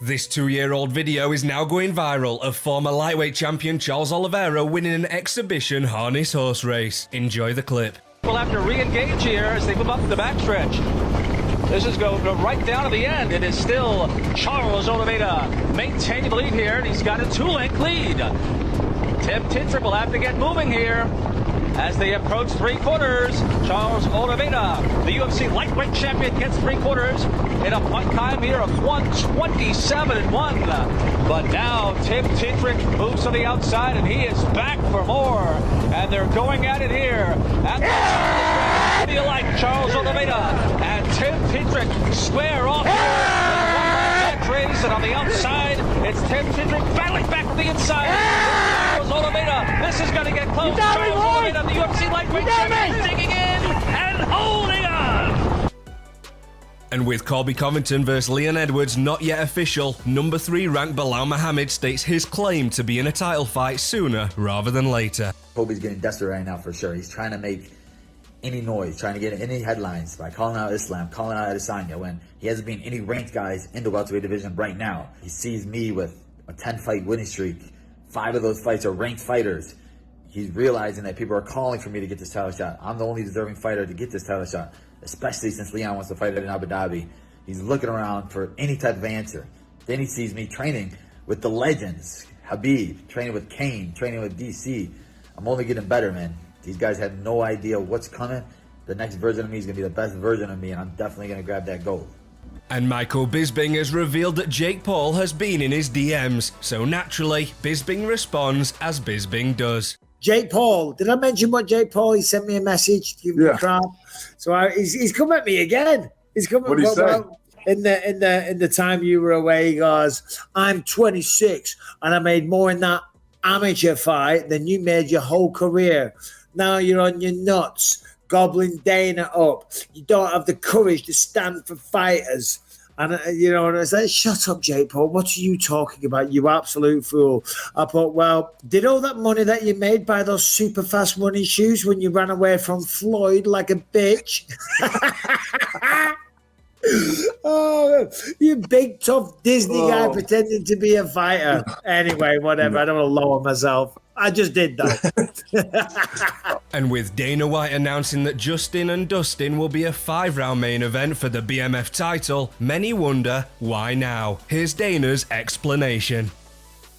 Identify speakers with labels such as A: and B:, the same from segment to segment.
A: This 2-year-old video is now going viral of former lightweight champion Charles Oliveira winning an exhibition harness horse race. Enjoy the clip.
B: We'll have to re-engage here as they move up the backstretch. This is go right down to the end. It is still Charles Oliveira maintaining the lead here, and he's got a 2-length lead. Tim Tintrick will have to get moving here as they approach 3/4. Charles Oliveira, the UFC lightweight champion, gets 3/4 in a point time here of 1:27.1. But now Tim Tintrick moves to the outside, and he is back for more. And they're going at it here. What do you like, Charles Oliveira and Tim Tintrick square off here. Race, and on the outside, it's Tim Tintrick battling back from the inside. Charles Oliveira, this is going to get close. Charles Oliveira, the UFC lightweight champion, digging in and holding on.
A: And with Covington versus Leon Edwards not yet official, number 3 ranked Belal Muhammad states his claim to be in a title fight sooner rather than later.
C: Colby's getting desperate right now for sure. He's trying to make any noise, trying to get any headlines by calling out Islam, calling out Adesanya when he hasn't been any ranked guys in the welterweight division right now. He sees me with a 10-fight winning streak. 5 of those fights are ranked fighters. He's realizing that people are calling for me to get this title shot. I'm the only deserving fighter to get this title shot, especially since Leon wants to fight it in Abu Dhabi. He's looking around for any type of answer. Then he sees me training with the legends, Habib, training with Kane, training with DC. I'm only getting better, man. These guys have no idea what's coming. The next version of me is going to be the best version of me, and I'm definitely going to grab that gold.
A: And Michael Bisping has revealed that Jake Paul has been in his DMs, so naturally, Bisping responds as Bisping does.
D: Jake Paul, did I mention what Jake Paul? He sent me a message to give me a crap. So he's come at me again. He's come.
E: What did he say?
D: In the time you were away, he goes, I'm 26 and I made more in that amateur fight than you made your whole career. Now you're on your nuts, gobbling Dana up. You don't have the courage to stand for fighters. And, and I said, shut up, Jake Paul. What are you talking about, you absolute fool? I thought, well, did all that money that you made buy those super fast running shoes when you ran away from Floyd like a bitch? Oh, you big, tough Disney guy pretending to be a fighter. Anyway, whatever. I don't want to lower myself. I just did that.
A: And with Dana White announcing that Justin and Dustin will be a 5-round main event for the BMF title, many wonder why now. Here's Dana's explanation.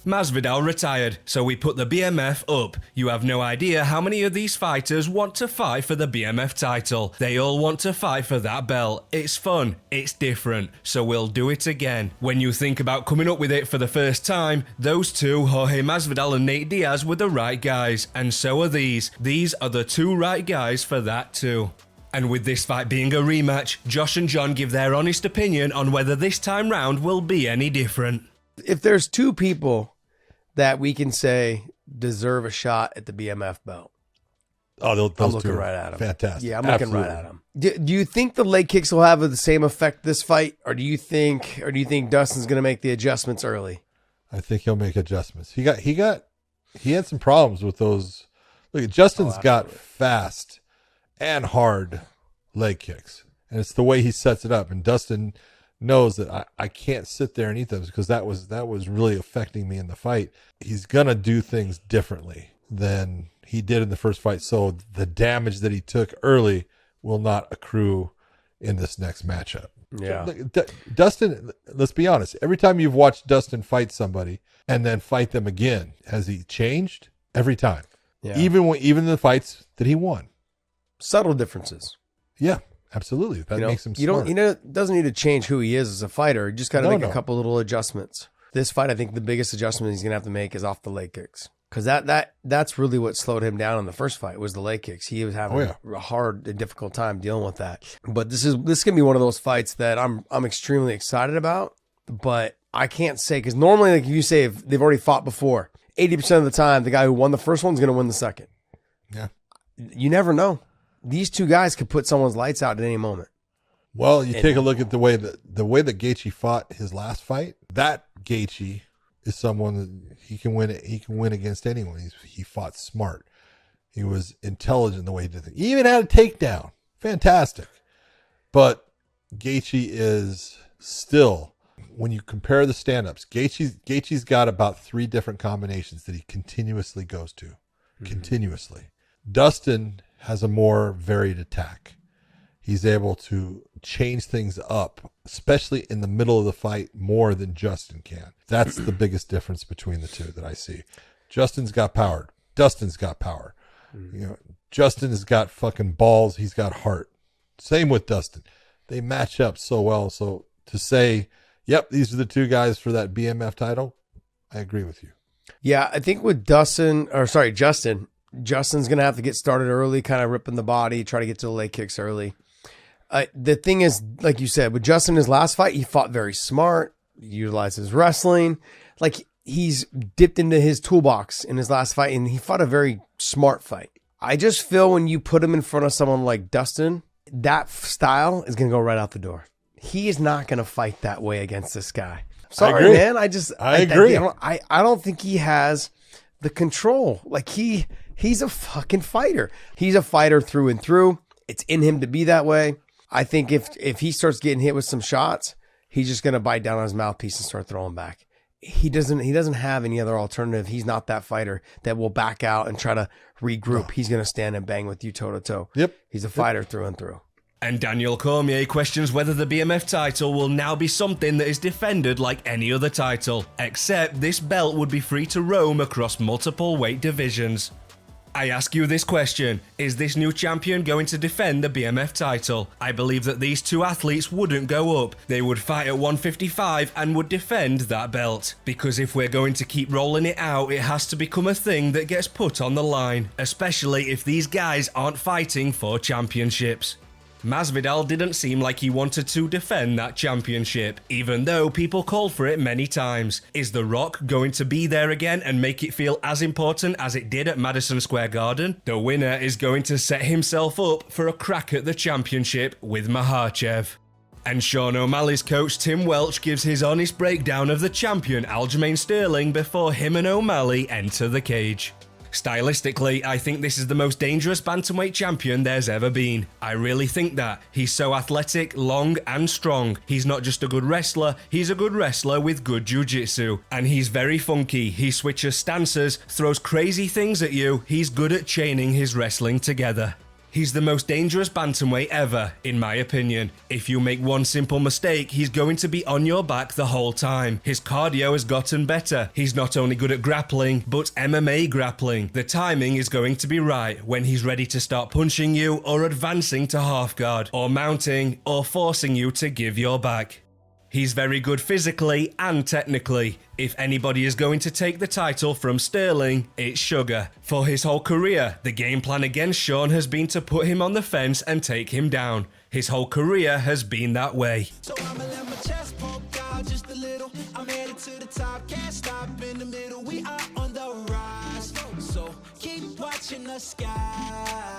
A: Masvidal retired, so we put the BMF up. You have no idea how many of these fighters want to fight for the BMF title. They all want to fight for that belt. It's fun, it's different, so we'll do it again. When you think about coming up with it for the first time, those two, Jorge Masvidal and Nate Diaz, were the right guys, and so are these. These are the 2 right guys for that too. And with this fight being a rematch, Josh and John give their honest opinion on whether this time round will be any different.
F: If there's 2 people that we can say deserve a shot at the BMF belt,
E: those
F: I'm looking
E: two
F: right at them.
E: Fantastic.
F: Yeah, I'm looking right at them. Do you think the leg kicks will have the same effect this fight, or do you think Dustin's going to make the adjustments early?
E: I think he'll make adjustments. He had some problems with those. Look, Justin's got fast and hard leg kicks, and it's the way he sets it up. And Dustin knows that I can't sit there and eat those because that was really affecting me in the fight. He's gonna do things differently than he did in the first fight, so the damage that he took early will not accrue in this next matchup.
F: Yeah.
E: Dustin, let's be honest, every time you've watched Dustin fight somebody and then fight them again, has he changed? Every time. Yeah. Even the fights that he won.
F: Subtle differences.
E: Yeah. Absolutely. That makes him smart.
F: Doesn't need to change who he is as a fighter. You just got to make a couple little adjustments. This fight, I think the biggest adjustment he's going to have to make is off the leg kicks. Because that's really what slowed him down in the first fight was the leg kicks. He was having a hard and difficult time dealing with that. But this is going to be one of those fights that I'm extremely excited about. But I can't say, because normally, like you say, if they've already fought before, 80% of the time, the guy who won the first one is going to win the second.
E: Yeah.
F: You never know. These 2 guys could put someone's lights out at any moment.
E: Well, you take a look at the way that Gaethje fought his last fight. That Gaethje is someone that he can win. He can win against anyone. He fought smart. He was intelligent in the way he did things. He even had a takedown. Fantastic. But Gaethje is still When you compare the stand-ups, Gaethje's got about 3 different combinations that he continuously goes to. Continuously. Dustin has a more varied attack. He's able to change things up, especially in the middle of the fight, more than Justin can. That's the biggest difference between the two that I see. Justin's got power. Dustin's got power. Justin has got fucking balls. He's got heart. Same with Dustin. They match up so well. So to say, yep, these are the 2 guys for that BMF title, I agree with you.
F: Yeah, I think with Justin's going to have to get started early, kind of ripping the body, try to get to the leg kicks early. The thing is, like you said, with Justin, his last fight, he fought very smart, utilized his wrestling. Like, he's dipped into his toolbox in his last fight, and he fought a very smart fight. I just feel when you put him in front of someone like Dustin, that style is going to go right out the door. He is not going to fight that way against this guy. Sorry, man. I agree. I don't think he has the control. Like, he's a fucking fighter. He's a fighter through and through. It's in him to be that way. I think if he starts getting hit with some shots, he's just going to bite down on his mouthpiece and start throwing back. He doesn't have any other alternative. He's not that fighter that will back out and try to regroup. No. He's going to stand and bang with you toe to toe.
E: Yep.
F: He's a fighter through and through.
A: And Daniel Cormier questions whether the BMF title will now be something that is defended like any other title, except this belt would be free to roam across multiple weight divisions. I ask you this question, is this new champion going to defend the BMF title? I believe that these 2 athletes wouldn't go up. They would fight at 155 and would defend that belt. Because if we're going to keep rolling it out, it has to become a thing that gets put on the line, especially if these guys aren't fighting for championships. Masvidal didn't seem like he wanted to defend that championship, even though people called for it many times. Is The Rock going to be there again and make it feel as important as it did at Madison Square Garden? The winner is going to set himself up for a crack at the championship with Makhachev. And Sean O'Malley's coach Tim Welch gives his honest breakdown of the champion Aljamain Sterling before him and O'Malley enter the cage. Stylistically, I think this is the most dangerous bantamweight champion there's ever been. I really think that. He's so athletic, long and strong. He's not just a good wrestler, he's a good wrestler with good jiu-jitsu. And he's very funky. He switches stances, throws crazy things at you. He's good at chaining his wrestling together. He's the most dangerous bantamweight ever, in my opinion. If you make one simple mistake, he's going to be on your back the whole time. His cardio has gotten better. He's not only good at grappling, but MMA grappling. The timing is going to be right when he's ready to start punching you or advancing to half guard, or mounting, or forcing you to give your back. He's very good physically and technically. If anybody is going to take the title from Sterling, it's Sugar. For his whole career, the game plan against Sean has been to put him on the fence and take him down. His whole career has been that way.
G: So I'ma let my chest poke out just a little. I'm headed to the top, can't stop in the middle. We are on the rise, so keep watching the sky.